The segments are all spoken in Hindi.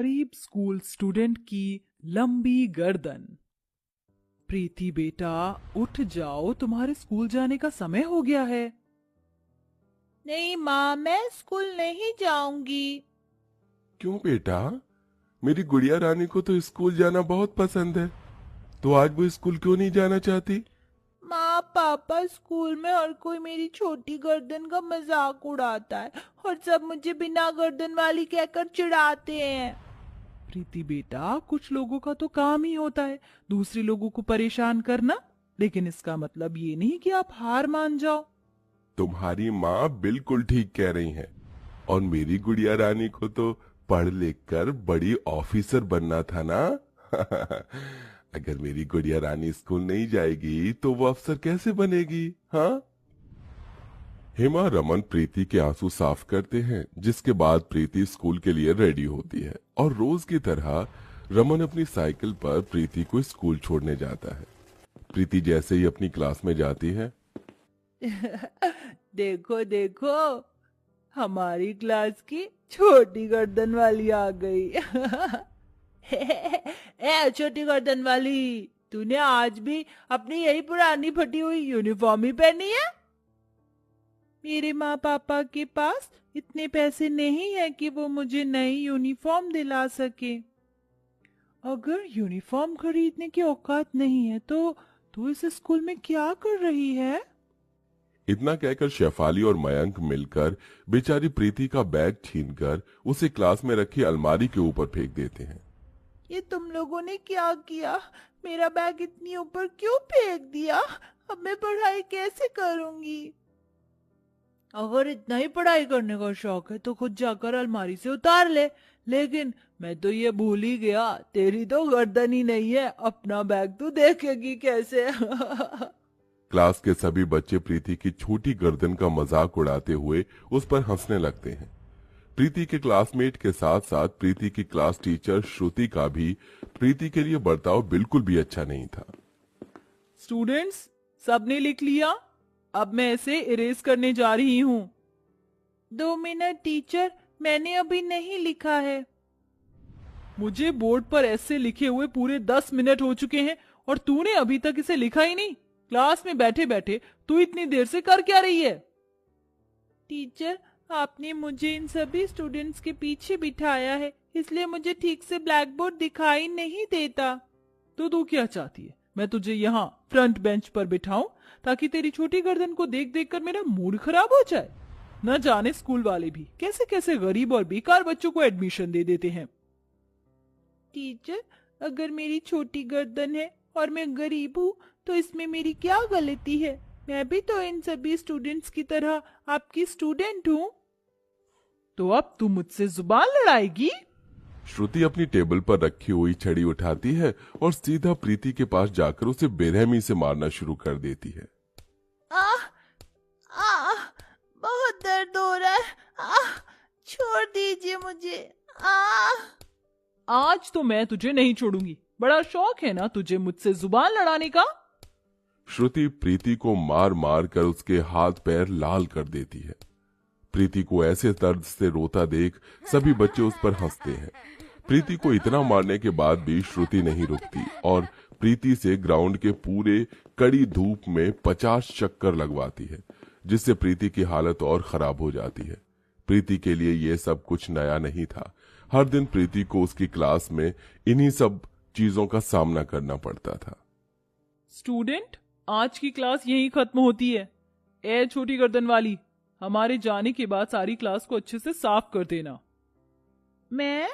गरीब स्कूल स्टूडेंट की लंबी गर्दन। प्रीति बेटा, उठ जाओ, तुम्हारे स्कूल जाने का समय हो गया है। नहीं माँ, मैं स्कूल नहीं जाऊंगी। क्यों बेटा? मेरी गुड़िया रानी को तो स्कूल जाना बहुत पसंद है, तो आज वो स्कूल क्यों नहीं जाना चाहती? माँ पापा, स्कूल में हर कोई मेरी छोटी गर्दन का मजाक उड़ाता है और सब मुझे बिना गर्दन वाली कहकर चिढ़ाते हैं। प्रीति बेटा, कुछ लोगों का तो काम ही होता है दूसरे लोगों को परेशान करना, लेकिन इसका मतलब ये नहीं कि आप हार मान जाओ। तुम्हारी माँ बिल्कुल ठीक कह रही हैं। और मेरी गुड़िया रानी को तो पढ़ लिख कर बड़ी ऑफिसर बनना था ना। अगर मेरी गुड़िया रानी स्कूल नहीं जाएगी तो वो अफसर कैसे बनेगी? हाँ। हेमा रमन प्रीति के आंसू साफ करते हैं, जिसके बाद प्रीति स्कूल के लिए रेडी होती है और रोज की तरह रमन अपनी साइकिल पर प्रीति को स्कूल छोड़ने जाता है। प्रीति जैसे ही अपनी क्लास में जाती है, देखो देखो, हमारी क्लास की छोटी गर्दन वाली आ गई। ए छोटी गर्दन वाली, तूने आज भी अपनी यही पुरानी फटी हुई यूनिफॉर्म ही पहनी है? मेरे माँ पापा के पास इतने पैसे नहीं है कि वो मुझे नई यूनिफॉर्म दिला सके। अगर यूनिफॉर्म खरीदने की औकात नहीं है तो इस स्कूल में क्या कर रही है? इतना कहकर शेफाली और मयंक मिलकर बेचारी प्रीति का बैग छीनकर उसे क्लास में रखी अलमारी के ऊपर फेंक देते हैं। ये तुम लोगों ने क्या किया? मेरा बैग इतनी ऊपर क्यों फेंक दिया? अब मैं पढ़ाई कैसे करूंगी? अगर इतना ही पढ़ाई करने का शौक है तो खुद जाकर अलमारी से उतार ले। लेकिन मैं तो ये भूल ही गया, तेरी तो गर्दन ही नहीं है, अपना बैग तू देखेगी कैसे? क्लास के सभी बच्चे प्रीति की छोटी गर्दन का मजाक उड़ाते हुए उस पर हंसने लगते हैं। प्रीति के क्लासमेट के साथ साथ प्रीति की क्लास टीचर श्रुति का भी प्रीति के लिए बर्ताव बिल्कुल भी अच्छा नहीं था। स्टूडेंट्स, सबने लिख लिया? अब मैं इसे इरेज करने जा रही हूँ। 2 मिनट टीचर, मैंने अभी नहीं लिखा है। मुझे बोर्ड पर ऐसे लिखे हुए पूरे 10 मिनट हो चुके हैं और तूने अभी तक इसे लिखा ही नहीं। क्लास में बैठे बैठे तू इतनी देर से कर क्या रही है? टीचर, आपने मुझे इन सभी स्टूडेंट्स के पीछे बिठाया है, इसलिए मुझे ठीक से ब्लैक बोर्ड दिखाई नहीं देता। तो तू क्या चाहती है, मैं तुझे यहाँ फ्रंट बेंच पर बिठाऊं ताकि तेरी छोटी गर्दन को देख देख कर मेरा मूड खराब हो जाए? न जाने स्कूल वाले भी कैसे कैसे गरीब और बेकार बच्चों को एडमिशन दे देते हैं। टीचर, अगर मेरी छोटी गर्दन है और मैं गरीब हूँ तो इसमें मेरी क्या गलती है? मैं भी तो इन सभी स्टूडेंट्स की तरह आपकी स्टूडेंट हूँ। तो अब तू मुझसे जुबान लड़ाएगी? श्रुति अपनी टेबल पर रखी हुई छड़ी उठाती है और सीधा प्रीति के पास जाकर उसे बेरहमी से मारना शुरू कर देती है। आह, आह, बहुत दर्द हो रहा है। आह, छोड़ दीजिए मुझे। आह। आज तो मैं तुझे नहीं छोड़ूंगी। बड़ा शौक है ना तुझे मुझसे जुबान लड़ाने का? श्रुति प्रीति को मार मार कर उसके हाथ पैर लाल कर देती है। प्रीति को ऐसे दर्द से रोता देख सभी बच्चे उस पर हंसते हैं। प्रीति को इतना मारने के बाद भी श्रुति नहीं रुकती और प्रीति से ग्राउंड के पूरे कड़ी धूप में 50 चक्कर लगवाती है, जिससे प्रीति की हालत और खराब हो जाती है। प्रीति के लिए ये सब कुछ नया नहीं था। हर दिन प्रीति को उसकी क्लास में इन्हीं सब चीजों का सामना करना पड़ता था। स्टूडेंट, आज की क्लास यहीं खत्म होती है। ए छोटी गर्दन वाली, हमारे जाने के बाद सारी क्लास को अच्छे से साफ कर देना। मैं?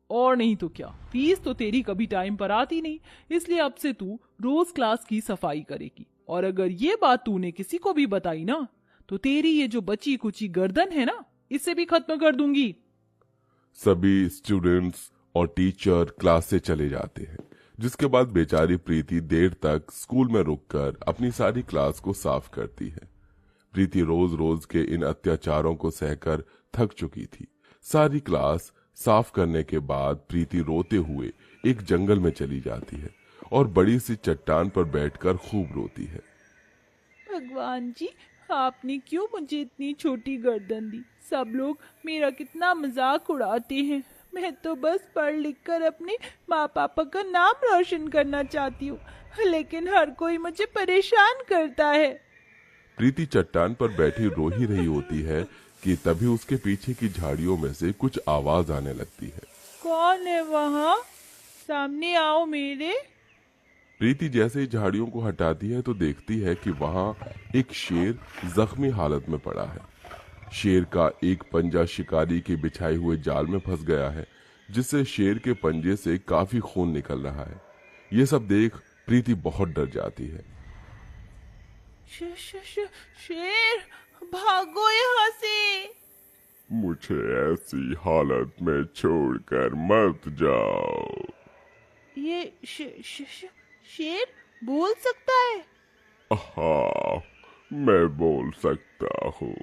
और नहीं तो क्या, फीस तो तेरी कभी टाइम पर आती नहीं, इसलिए अब से तू रोज क्लास की सफाई करेगी। और अगर ये बात तूने किसी को भी बताई ना तो तेरी ये जो बची कुची गर्दन है ना, इसे भी खत्म कर दूंगी। सभी स्टूडेंट्स और टीचर क्लास से चले जाते हैं, जिसके बाद बेचारी प्रीति देर तक स्कूल में रुककर अपनी सारी क्लास को साफ करती है। प्रीति रोज रोज के इन अत्याचारों को सहकर थक चुकी थी। सारी क्लास साफ करने के बाद प्रीति रोते हुए एक जंगल में चली जाती है और बड़ी सी चट्टान पर बैठकर खूब रोती है। भगवान जी, आपने क्यों मुझे इतनी छोटी गर्दन दी? सब लोग मेरा कितना मजाक उड़ाते हैं। मैं तो बस पढ़ लिख कर अपने माँ पापा का नाम रोशन करना चाहती हूँ, लेकिन हर कोई मुझे परेशान करता है। प्रीति चट्टान पर बैठी रो ही रही होती है कि तभी उसके पीछे की झाड़ियों में से कुछ आवाज आने लगती है। कौन है वहाँ? सामने आओ मेरे। प्रीति जैसे ही झाड़ियों को हटाती है तो देखती है कि वहां एक शेर जख्मी हालत में पड़ा है। शेर का एक पंजा शिकारी के बिछाए हुए जाल में फंस गया है, जिससे शेर के पंजे से काफी खून निकल रहा है। ये सब देख प्रीति बहुत डर जाती है। शेर, भागो यहाँ से। मुझे ऐसी हालत में छोड़कर मत जाओ। ये शेर बोल सकता है? हाँ, मैं बोल सकता हूँ।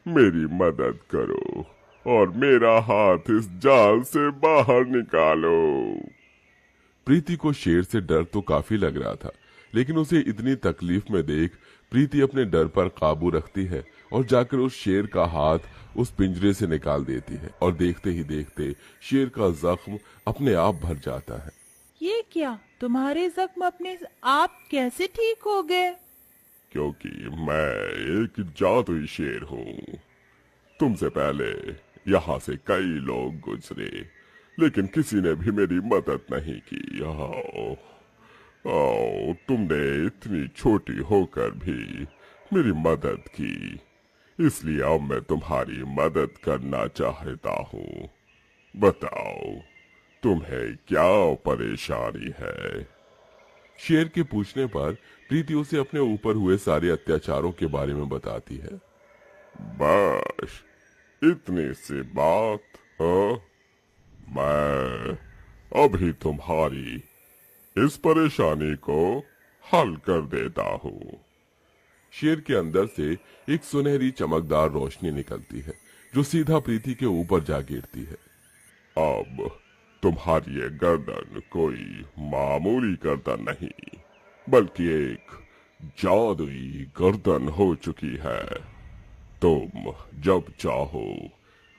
मेरी मदद करो और मेरा हाथ इस जाल से बाहर निकालो। प्रीति को शेर से डर तो काफी लग रहा था, लेकिन उसे इतनी तकलीफ में देख प्रीति अपने डर पर काबू रखती है और जाकर उस शेर का हाथ उस पिंजरे से निकाल देती है और देखते ही देखते शेर का जख्म अपने आप भर जाता है। ये क्या, तुम्हारे जख्म अपने आप कैसे ठीक हो गए? क्योंकि मैं एक जादुई शेर हूँ। तुमसे पहले यहाँ से कई लोग गुजरे, लेकिन किसी ने भी मेरी मदद नहीं की। आओ, तुमने इतनी छोटी होकर भी मेरी मदद की, इसलिए अब मैं तुम्हारी मदद करना चाहता हूँ। बताओ, तुम्हें क्या परेशानी है? शेर के पूछने पर प्रीति उसे अपने ऊपर हुए सारे अत्याचारों के बारे में बताती है। बस इतनी सी बात? मैं अभी तुम्हारी इस परेशानी को हल कर देता हूँ। शेर के अंदर से एक सुनहरी चमकदार रोशनी निकलती है, जो सीधा प्रीति के ऊपर जा गिरती है। अब तुम्हारी ये गर्दन कोई मामूली गर्दन नहीं, बल्कि एक जादुई गर्दन हो चुकी है। तुम जब चाहो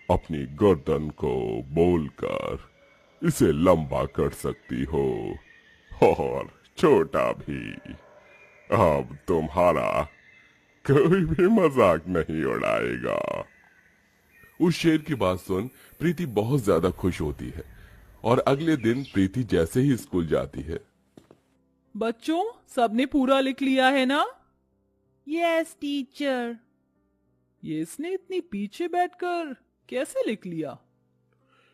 अपनी गर्दन को बोलकर इसे लंबा कर सकती हो और छोटा भी। अब तुम्हारा कोई भी मजाक नहीं उड़ाएगा। उस शेर की बात सुन प्रीति बहुत ज्यादा खुश होती है और अगले दिन प्रीति जैसे ही स्कूल जाती है। बच्चों, सबने पूरा लिख लिया है ना? Yes teacher. ये इसने इतनी पीछे बैठकर कैसे लिख लिया?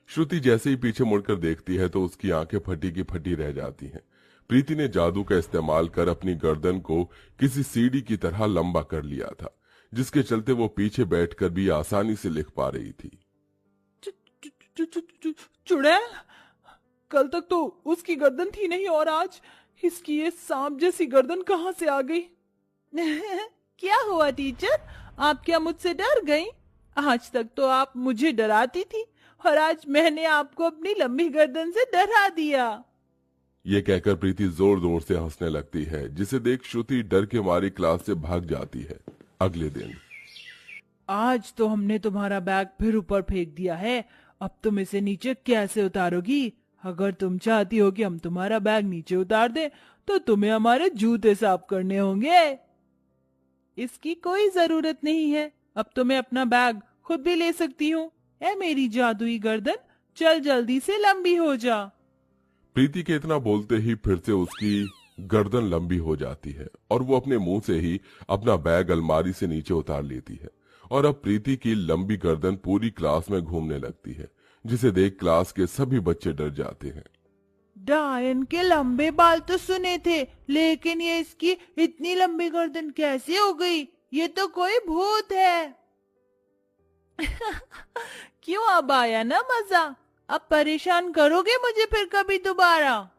श्रुति जैसे ही पीछे मुड़कर देखती है तो उसकी आंखें फटी की फटी रह जाती हैं। प्रीति ने जादू का इस्तेमाल कर अपनी गर्दन को किसी सीढ़ी की तरह लंबा कर लिया था, जिसके चलते वो पीछे बैठकर भी आसानी से लिख पा रही थी। चुड़ैल, कल तक तो उसकी गर्दन थी नहीं और आज इसकी ये सांप जैसी गर्दन कहाँ से आ गई? क्या हुआ टीचर, आप क्या मुझसे डर गई? आज तक तो आप मुझे डराती थी और आज मैंने आपको अपनी लंबी गर्दन से डरा दिया। ये कहकर प्रीति जोर जोर से हंसने लगती है, जिसे देख श्रुति डर के मारी क्लास से भाग जाती है। अगले दिन, आज तो हमने तुम्हारा बैग फिर ऊपर फेंक दिया है, अब तुम इसे नीचे कैसे उतारोगी? अगर तुम चाहती हो कि हम तुम्हारा बैग नीचे उतार दें, तो तुम्हें हमारे जूते साफ करने होंगे। इसकी कोई जरूरत नहीं है, अब तो मैं अपना बैग खुद भी ले सकती हूँ। ऐ मेरी जादुई गर्दन, चल जल्दी से लंबी हो जा। प्रीति के इतना बोलते ही फिर से उसकी गर्दन लंबी हो जाती है और वो अपने मुंह से ही अपना बैग अलमारी से नीचे उतार लेती है और अब प्रीति की लंबी गर्दन पूरी क्लास में घूमने लगती है, जिसे देख क्लास के सभी बच्चे डर जाते हैं। डायन के लंबे बाल तो सुने थे, लेकिन ये इसकी इतनी लंबी गर्दन कैसे हो गई? ये तो कोई भूत है। क्यों, अब आया ना मजा? अब परेशान करोगे मुझे फिर कभी दोबारा?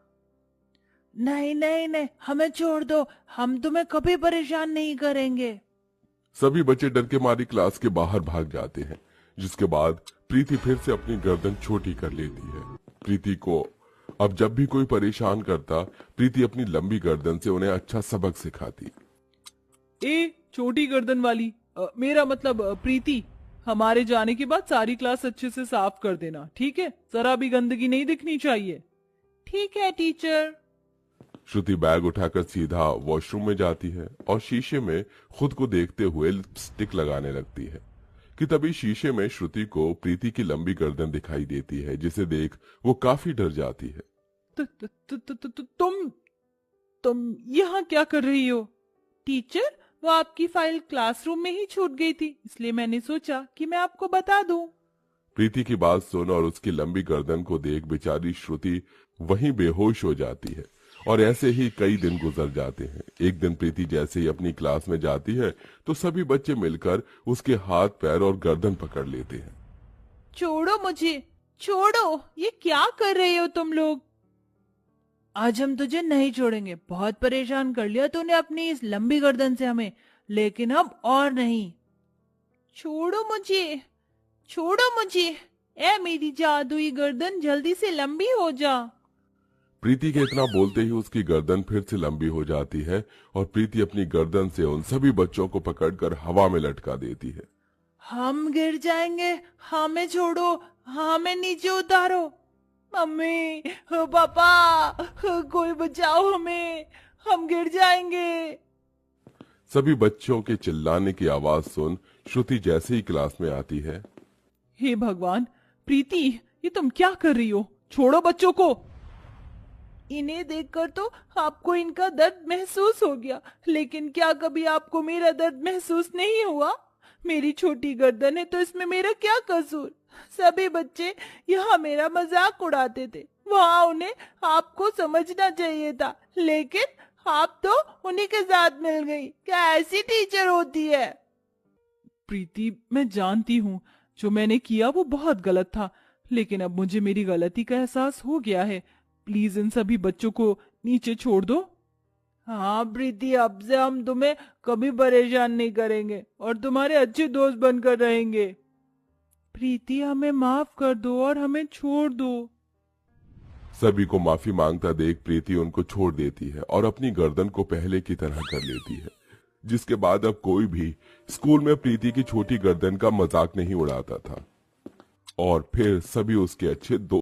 नहीं नहीं नहीं, हमें छोड़ दो, हम तुम्हें कभी परेशान नहीं करेंगे। सभी बच्चे डर के मारे क्लास के बाहर भाग जाते हैं, जिसके बाद प्रीति फिर से अपनी गर्दन छोटी कर लेती है। प्रीति को अब जब भी कोई परेशान करता, प्रीति अपनी लंबी गर्दन से उन्हें अच्छा सबक सिखाती। ए छोटी गर्दन वाली, मेरा मतलब प्रीति, हमारे जाने के बाद सारी क्लास अच्छे से साफ कर देना, ठीक है? जरा भी गंदगी नहीं दिखनी चाहिए। ठीक है टीचर। श्रुति बैग उठाकर सीधा वॉशरूम में जाती है और शीशे में खुद को देखते हुए लिपस्टिक लगाने लगती है कि तभी शीशे में श्रुति को प्रीति की लंबी गर्दन दिखाई देती है, जिसे देख वो काफी डर जाती है। तुम यहाँ क्या कर रही हो? टीचर, वो आपकी फाइल क्लासरूम में ही छूट गई थी, इसलिए मैंने सोचा कि मैं आपको बता दूं। प्रीति की बात सुन और उसकी लंबी गर्दन को देख बेचारी श्रुति वहीं बेहोश हो जाती है और ऐसे ही कई दिन गुजर जाते हैं। एक दिन प्रीति जैसे ही अपनी क्लास में जाती है तो सभी बच्चे मिलकर उसके हाथ पैर और गर्दन पकड़ लेते हैं। छोड़ो मुझे, छोड़ो, ये क्या कर रहे हो तुम लोग? आज हम तुझे नहीं छोड़ेंगे। बहुत परेशान कर लिया तूने अपनी इस लंबी गर्दन से हमें, लेकिन अब और नहीं। छोड़ो मुझे, छोड़ो मुझे। ए मेरी जादुई गर्दन, जल्दी से लंबी हो जा। प्रीति के इतना बोलते ही उसकी गर्दन फिर से लंबी हो जाती है और प्रीति अपनी गर्दन से उन सभी बच्चों को पकड़कर हवा में लटका देती है। हम गिर जाएंगे, हमें छोड़ो, हमें नीचे उतारो। मम्मी, पापा, कोई बचाओ हमें, हम गिर जाएंगे। सभी बच्चों के चिल्लाने की आवाज सुन श्रुति जैसे ही क्लास में आती है। हे भगवान, प्रीति, ये तुम क्या कर रही हो? छोड़ो बच्चों को। इन्हें देखकर तो आपको इनका दर्द महसूस हो गया, लेकिन क्या कभी आपको मेरा दर्द महसूस नहीं हुआ? मेरी छोटी गर्दन है तो इसमें मेरा क्या कसूर? सभी बच्चे यहाँ मेरा मजाक उड़ाते थे, वहाँ उन्हें आपको समझना चाहिए था, लेकिन आप तो उन्हीं के साथ मिल गई। क्या ऐसी टीचर होती है? प्रीति, मैं जानती हूँ जो मैंने किया वो बहुत गलत था, लेकिन अब मुझे मेरी गलती का एहसास हो गया है। प्लीज इन सभी बच्चों को नीचे छोड़ दो। हाँ प्रीति, अब से हम तुम्हें कभी परेशान नहीं करेंगे और तुम्हारे अच्छे दोस्त बनकर रहेंगे। प्रीति, हमें माफ कर दो और हमें छोड़ दो। सभी को माफी मांगता देख प्रीति उनको छोड़ देती है और अपनी गर्दन को पहले की तरह कर लेती है, जिसके बाद अब कोई भी स्कूल में प्रीति की छोटी गर्दन का मजाक नहीं उड़ाता था और फिर सभी उसके अच्छे दोस्त